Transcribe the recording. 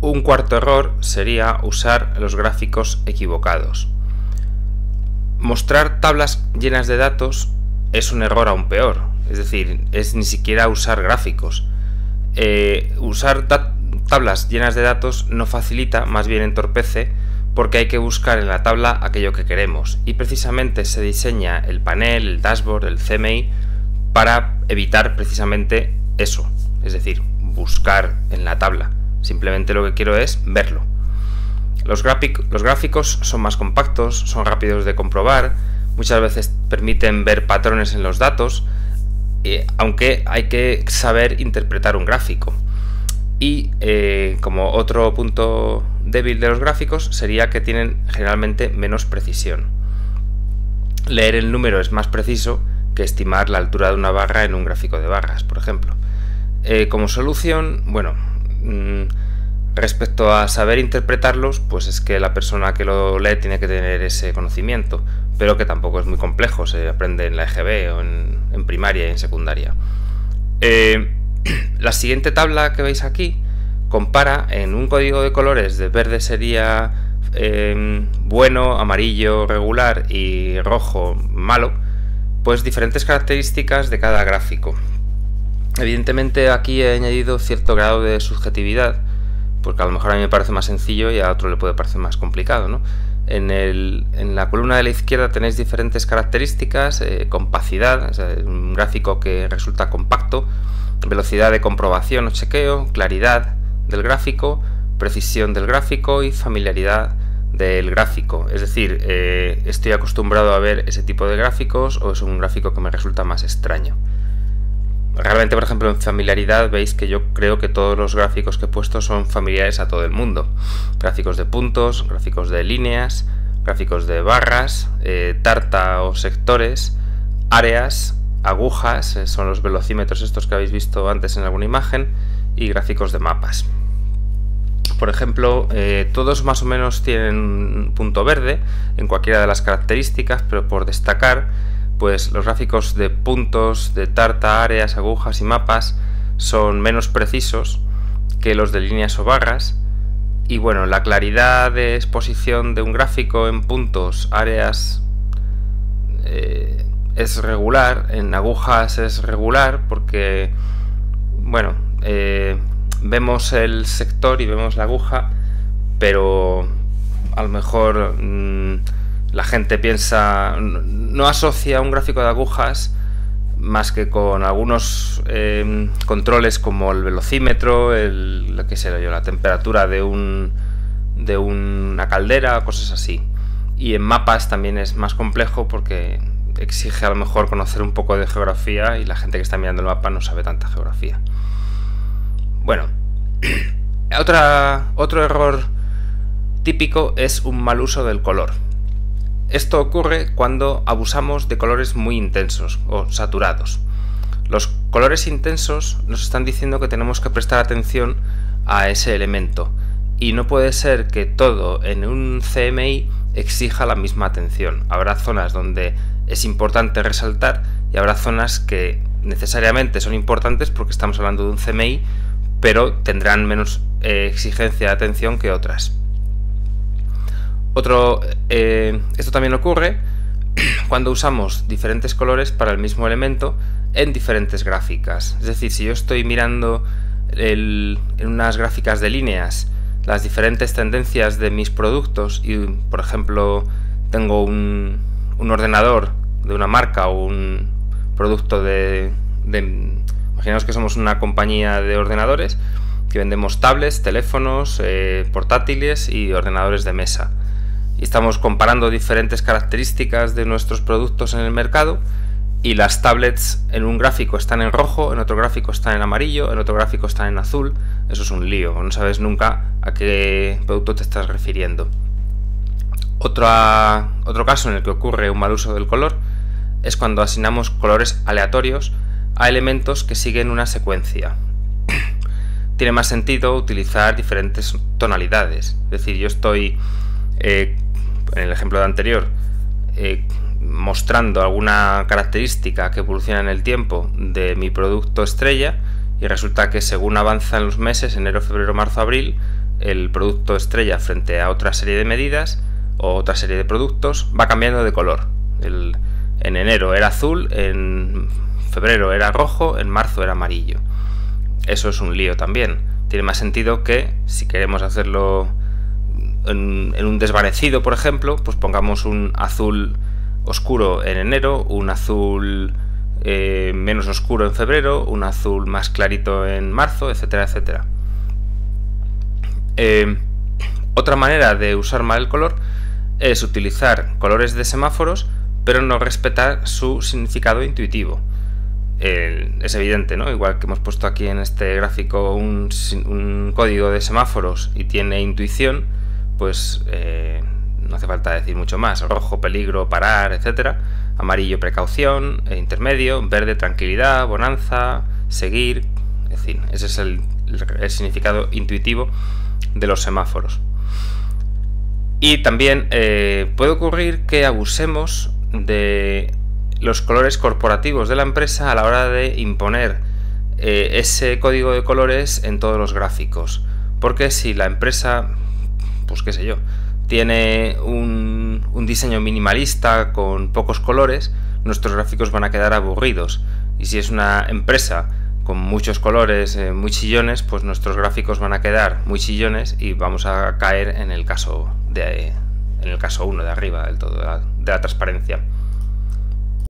Un cuarto error sería usar los gráficos equivocados. Mostrar tablas llenas de datos es un error aún peor, es decir, es ni siquiera usar gráficos. Usar tablas llenas de datos no facilita, más bien entorpece, porque hay que buscar en la tabla aquello que queremos, y precisamente se diseña el panel, el dashboard, el CMI para evitar precisamente eso, es decir, buscar en la tabla. Simplemente lo que quiero es verlo. Los gráficos son más compactos, son rápidos de comprobar, muchas veces permiten ver patrones en los datos, aunque hay que saber interpretar un gráfico. Y como otro punto débil de los gráficos sería que tienen generalmente menos precisión. Leer el número es más preciso que estimar la altura de una barra en un gráfico de barras, por ejemplo. Como solución, bueno, respecto a saber interpretarlos, pues es que la persona que lo lee tiene que tener ese conocimiento, pero que tampoco es muy complejo, se aprende en la EGB o en primaria y en secundaria. La siguiente tabla que veis aquí compara en un código de colores: de verde sería bueno, amarillo regular y rojo malo, pues diferentes características de cada gráfico. Evidentemente aquí he añadido cierto grado de subjetividad, porque a lo mejor a mí me parece más sencillo y a otro le puede parecer más complicado, ¿no? En la columna de la izquierda tenéis diferentes características: compacidad, o sea, un gráfico que resulta compacto; velocidad de comprobación o chequeo; claridad del gráfico; precisión del gráfico; y familiaridad del gráfico. Es decir, estoy acostumbrado a ver ese tipo de gráficos o es un gráfico que me resulta más extraño. Realmente, por ejemplo, en familiaridad veis que yo creo que todos los gráficos que he puesto son familiares a todo el mundo. Gráficos de puntos, gráficos de líneas, gráficos de barras, tarta o sectores, áreas, agujas, son los velocímetros estos que habéis visto antes en alguna imagen, y gráficos de mapas. Por ejemplo, todos más o menos tienen un punto verde en cualquiera de las características, pero por destacar, pues los gráficos de puntos, de tarta, áreas, agujas y mapas son menos precisos que los de líneas o barras. Y bueno, la claridad de exposición de un gráfico en puntos, áreas, es regular, en agujas es regular, porque bueno, vemos el sector y vemos la aguja, pero a lo mejor la gente piensa, no asocia un gráfico de agujas más que con algunos controles como el velocímetro, lo que sé yo, la temperatura de una caldera, cosas así. Y en mapas también es más complejo porque exige a lo mejor conocer un poco de geografía y la gente que está mirando el mapa no sabe tanta geografía. Bueno, otro error típico es un mal uso del color. Esto ocurre cuando abusamos de colores muy intensos o saturados. Los colores intensos nos están diciendo que tenemos que prestar atención a ese elemento, y no puede ser que todo en un CMI exija la misma atención. Habrá zonas donde es importante resaltar y habrá zonas que necesariamente son importantes porque estamos hablando de un CMI, pero tendrán menos exigencia de atención que otras. Esto también ocurre cuando usamos diferentes colores para el mismo elemento en diferentes gráficas. Es decir, si yo estoy mirando en unas gráficas de líneas las diferentes tendencias de mis productos y, por ejemplo, tengo un ordenador de una marca o un producto imaginaos que somos una compañía de ordenadores que vendemos tablets, teléfonos, portátiles y ordenadores de mesa. Y estamos comparando diferentes características de nuestros productos en el mercado, y las tablets en un gráfico están en rojo, en otro gráfico están en amarillo, en otro gráfico están en azul. Eso es un lío, no sabes nunca a qué producto te estás refiriendo. Otro caso en el que ocurre un mal uso del color es cuando asignamos colores aleatorios a elementos que siguen una secuencia. Tiene más sentido utilizar diferentes tonalidades. Es decir, yo estoy en el ejemplo anterior mostrando alguna característica que evoluciona en el tiempo de mi producto estrella, y resulta que según avanzan los meses, enero, febrero, marzo, abril, el producto estrella frente a otra serie de medidas o otra serie de productos, va cambiando de color. En enero era azul, en febrero era rojo, en marzo era amarillo. Eso es un lío también. Tiene más sentido que, si queremos hacerlo en un desvanecido, por ejemplo, pues pongamos un azul oscuro en enero, un azul menos oscuro en febrero, un azul más clarito en marzo, etcétera, etcétera. Otra manera de usar mal el color es utilizar colores de semáforos, pero no respetar su significado intuitivo. Es evidente, ¿no? Igual que hemos puesto aquí en este gráfico un código de semáforos y tiene intuición, pues no hace falta decir mucho más. Rojo, peligro, parar, etcétera. Amarillo, precaución, intermedio, verde, tranquilidad, bonanza, seguir. En fin, ese es el significado intuitivo de los semáforos. Y también puede ocurrir que abusemos de los colores corporativos de la empresa a la hora de imponer ese código de colores en todos los gráficos. Porque si la empresa, pues qué sé yo, tiene un diseño minimalista con pocos colores, nuestros gráficos van a quedar aburridos. Y si es una empresa con muchos colores muy chillones, pues nuestros gráficos van a quedar muy chillones y vamos a caer en el caso 1 de arriba del todo, de la transparencia.